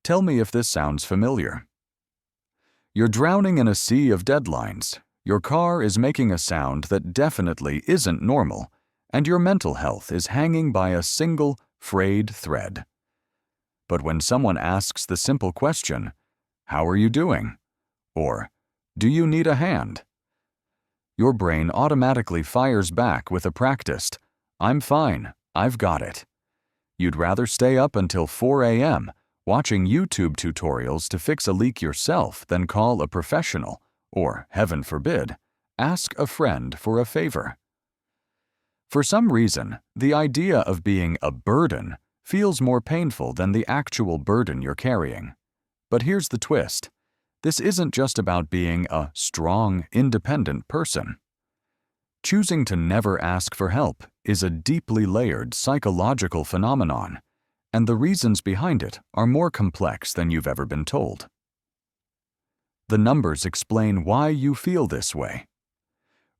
Tell me if this sounds familiar. You're drowning in a sea of deadlines, your car is making a sound that definitely isn't normal, and your mental health is hanging by a single, frayed thread. But when someone asks the simple question, "How are you doing?" or "Do you need a hand?" your brain automatically fires back with a practiced, "I'm fine, I've got it." You'd rather stay up until 4 a.m. watching YouTube tutorials to fix a leak yourself than call a professional or, heaven forbid, ask a friend for a favor. For some reason, the idea of being a burden feels more painful than the actual burden you're carrying. But here's the twist. This isn't just about being a strong, independent person. Choosing to never ask for help is a deeply layered psychological phenomenon, and the reasons behind it are more complex than you've ever been told. The numbers explain why you feel this way.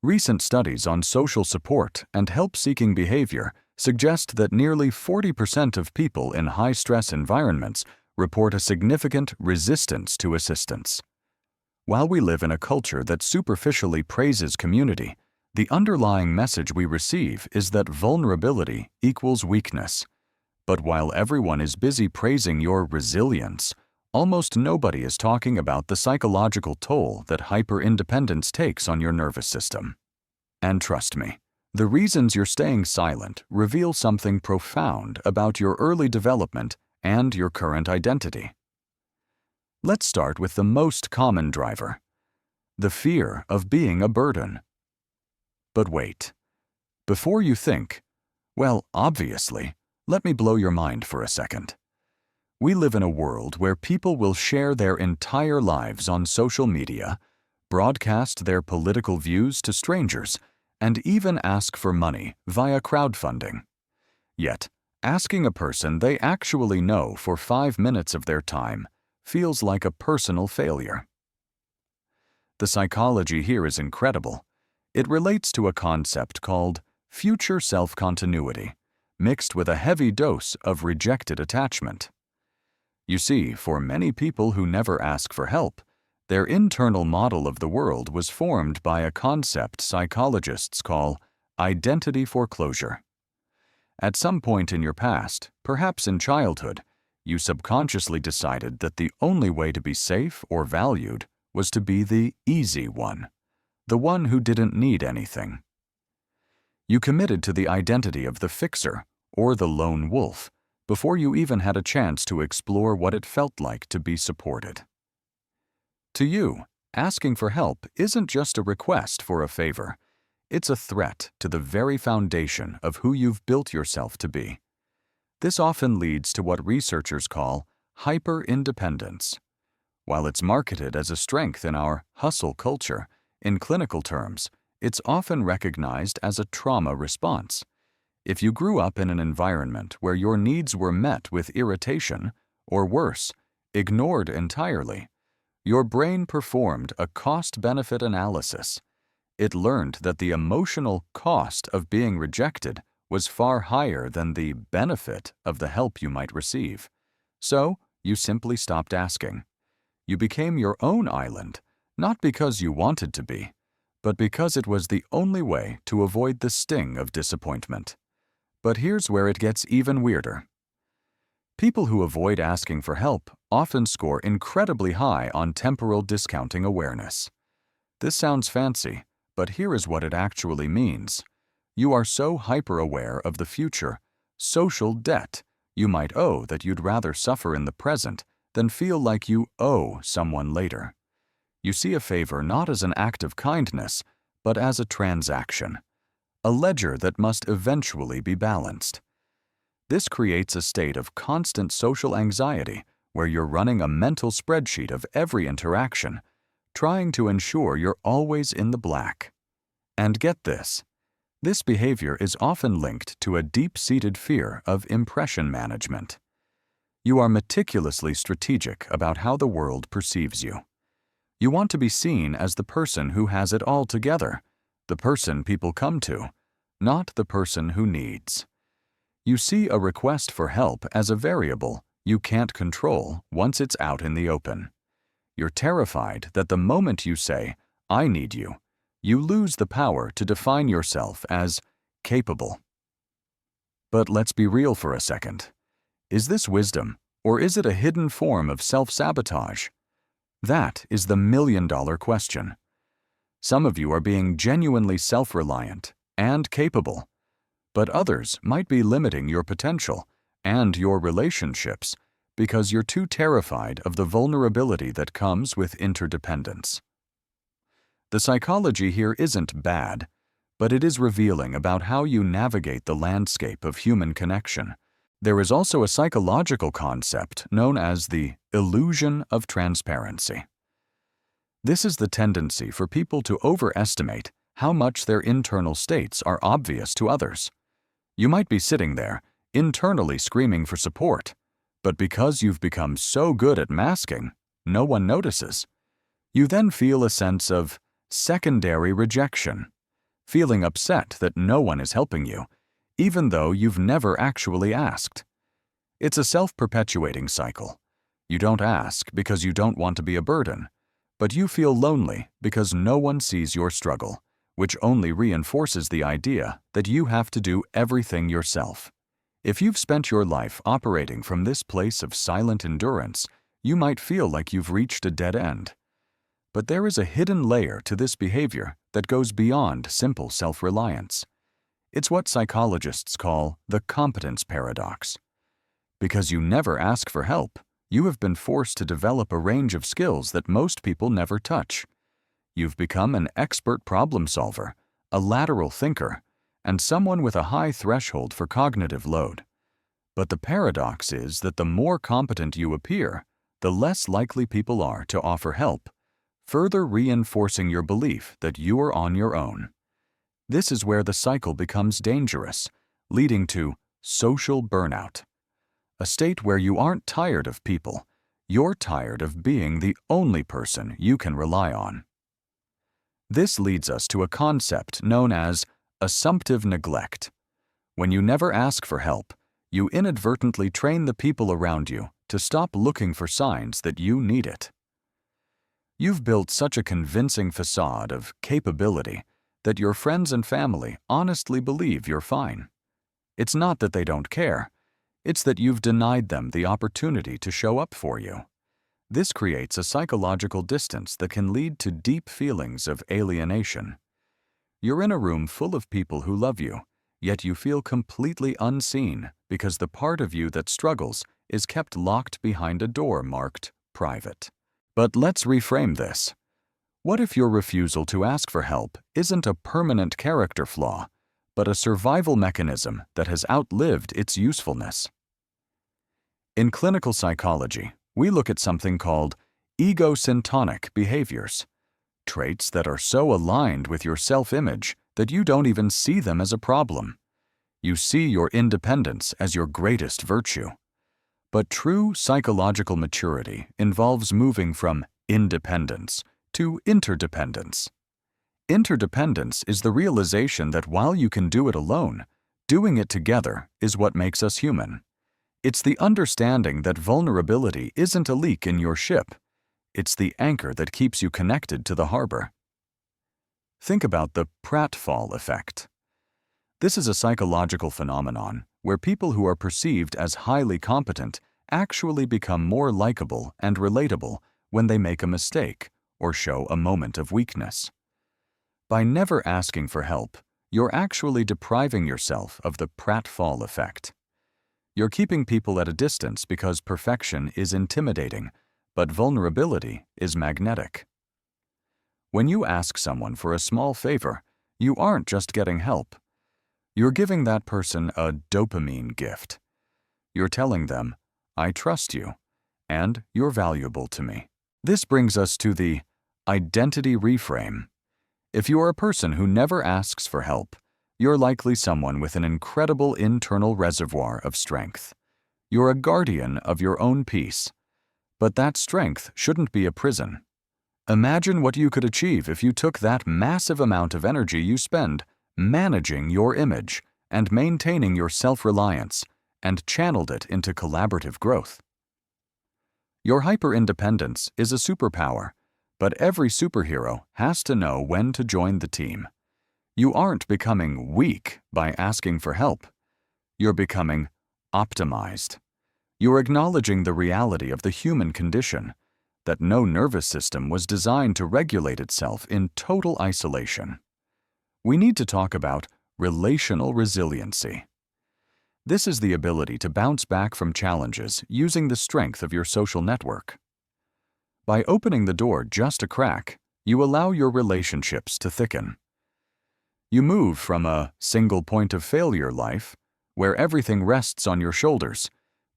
Recent studies on social support and help-seeking behavior suggest that nearly 40% of people in high-stress environments report a significant resistance to assistance. While we live in a culture that superficially praises community, the underlying message we receive is that vulnerability equals weakness. But while everyone is busy praising your resilience, almost nobody is talking about the psychological toll that hyper-independence takes on your nervous system. And trust me, the reasons you're staying silent reveal something profound about your early development and your current identity. Let's start with the most common driver, the fear of being a burden. But wait, before you think, well, obviously, let me blow your mind for a second. We live in a world where people will share their entire lives on social media, broadcast their political views to strangers, and even ask for money via crowdfunding. Yet, asking a person they actually know for 5 minutes of their time feels like a personal failure. The psychology here is incredible. It relates to a concept called future self-continuity, mixed with a heavy dose of rejected attachment. You see, for many people who never ask for help, their internal model of the world was formed by a concept psychologists call identity foreclosure. At some point in your past, perhaps in childhood, you subconsciously decided that the only way to be safe or valued was to be the easy one, the one who didn't need anything. You committed to the identity of the fixer or the lone wolf before you even had a chance to explore what it felt like to be supported. To you, asking for help isn't just a request for a favor. It's a threat to the very foundation of who you've built yourself to be. This often leads to what researchers call hyper-independence. While it's marketed as a strength in our hustle culture, in clinical terms, it's often recognized as a trauma response. If you grew up in an environment where your needs were met with irritation, or worse, ignored entirely, your brain performed a cost-benefit analysis. It learned that the emotional cost of being rejected was far higher than the benefit of the help you might receive. So, you simply stopped asking. You became your own island, not because you wanted to be, but because it was the only way to avoid the sting of disappointment. But here's where it gets even weirder. People who avoid asking for help often score incredibly high on temporal discounting awareness. This sounds fancy, but here is what it actually means. You are so hyper-aware of the future, social debt you might owe that you'd rather suffer in the present than feel like you owe someone later. You see a favor not as an act of kindness, but as a transaction, a ledger that must eventually be balanced. This creates a state of constant social anxiety where you're running a mental spreadsheet of every interaction, trying to ensure you're always in the black. And get this behavior is often linked to a deep-seated fear of impression management. You are meticulously strategic about how the world perceives you. You want to be seen as the person who has it all together, the person people come to, not the person who needs. You see a request for help as a variable you can't control once it's out in the open. You're terrified that the moment you say, "I need you," you lose the power to define yourself as capable. But let's be real for a second. Is this wisdom, or is it a hidden form of self-sabotage? That is the million-dollar question. Some of you are being genuinely self-reliant and capable, but others might be limiting your potential and your relationships because you're too terrified of the vulnerability that comes with interdependence. The psychology here isn't bad, but it is revealing about how you navigate the landscape of human connection. There is also a psychological concept known as the illusion of transparency. This is the tendency for people to overestimate how much their internal states are obvious to others. You might be sitting there, internally screaming for support, but because you've become so good at masking, no one notices. You then feel a sense of secondary rejection, feeling upset that no one is helping you, even though you've never actually asked. It's a self-perpetuating cycle. You don't ask because you don't want to be a burden, but you feel lonely because no one sees your struggle, which only reinforces the idea that you have to do everything yourself. If you've spent your life operating from this place of silent endurance, you might feel like you've reached a dead end. But there is a hidden layer to this behavior that goes beyond simple self-reliance. It's what psychologists call the competence paradox. Because you never ask for help, you have been forced to develop a range of skills that most people never touch. You've become an expert problem solver, a lateral thinker, and someone with a high threshold for cognitive load. But the paradox is that the more competent you appear, the less likely people are to offer help, further reinforcing your belief that you are on your own. This is where the cycle becomes dangerous, leading to social burnout. A state where you aren't tired of people, you're tired of being the only person you can rely on. This leads us to a concept known as assumptive neglect. When you never ask for help, you inadvertently train the people around you to stop looking for signs that you need it. You've built such a convincing facade of capability that your friends and family honestly believe you're fine. It's not that they don't care. It's that you've denied them the opportunity to show up for you. This creates a psychological distance that can lead to deep feelings of alienation. You're in a room full of people who love you, yet you feel completely unseen because the part of you that struggles is kept locked behind a door marked private. But let's reframe this. What if your refusal to ask for help isn't a permanent character flaw, but a survival mechanism that has outlived its usefulness? In clinical psychology, we look at something called egosyntonic behaviors, traits that are so aligned with your self-image that you don't even see them as a problem. You see your independence as your greatest virtue. But true psychological maturity involves moving from independence to interdependence. Interdependence is the realization that while you can do it alone, doing it together is what makes us human. It's the understanding that vulnerability isn't a leak in your ship. It's the anchor that keeps you connected to the harbor. Think about the Prattfall Effect. This is a psychological phenomenon where people who are perceived as highly competent actually become more likable and relatable when they make a mistake or show a moment of weakness. By never asking for help, you're actually depriving yourself of the Prattfall Effect. You're keeping people at a distance because perfection is intimidating, but vulnerability is magnetic. When you ask someone for a small favor, you aren't just getting help. You're giving that person a dopamine gift. You're telling them, "I trust you, and you're valuable to me." This brings us to the identity reframe. If you are a person who never asks for help, you're likely someone with an incredible internal reservoir of strength. You're a guardian of your own peace. But that strength shouldn't be a prison. Imagine what you could achieve if you took that massive amount of energy you spend managing your image and maintaining your self-reliance and channeled it into collaborative growth. Your hyper-independence is a superpower, but every superhero has to know when to join the team. You aren't becoming weak by asking for help. You're becoming optimized. You're acknowledging the reality of the human condition, that no nervous system was designed to regulate itself in total isolation. We need to talk about relational resiliency. This is the ability to bounce back from challenges using the strength of your social network. By opening the door just a crack, you allow your relationships to thicken. You move from a single point of failure life, where everything rests on your shoulders,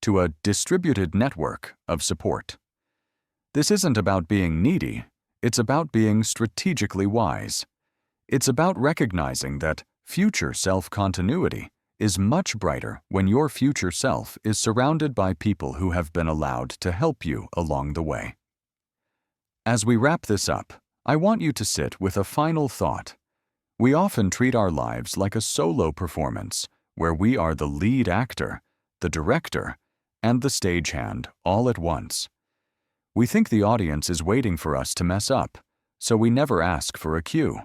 to a distributed network of support. This isn't about being needy, it's about being strategically wise. It's about recognizing that future self-continuity is much brighter when your future self is surrounded by people who have been allowed to help you along the way. As we wrap this up, I want you to sit with a final thought. We often treat our lives like a solo performance, where we are the lead actor, the director, and the stagehand all at once. We think the audience is waiting for us to mess up, so we never ask for a cue.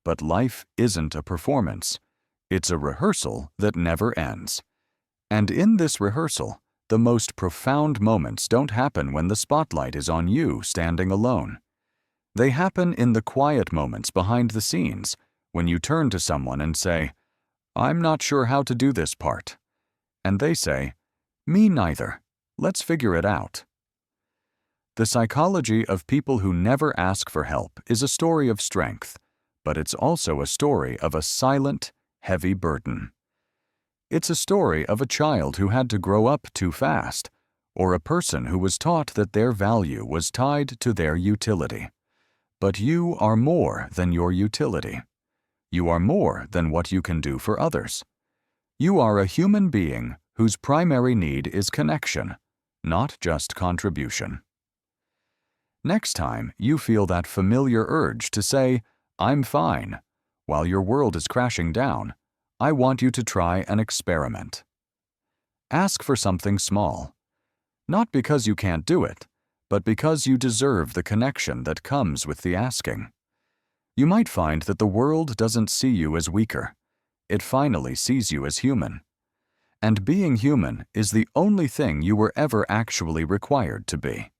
But life isn't a performance. It's a rehearsal that never ends. And in this rehearsal, the most profound moments don't happen when the spotlight is on you standing alone. They happen in the quiet moments behind the scenes, when you turn to someone and say, "I'm not sure how to do this part." And they say, "Me neither. Let's figure it out." The psychology of people who never ask for help is a story of strength, but it's also a story of a silent, heavy burden. It's a story of a child who had to grow up too fast, or a person who was taught that their value was tied to their utility. But you are more than your utility. You are more than what you can do for others. You are a human being whose primary need is connection, not just contribution. Next time you feel that familiar urge to say, "I'm fine," while your world is crashing down, I want you to try an experiment. Ask for something small. Not because you can't do it, but because you deserve the connection that comes with the asking. You might find that the world doesn't see you as weaker. It finally sees you as human. And being human is the only thing you were ever actually required to be.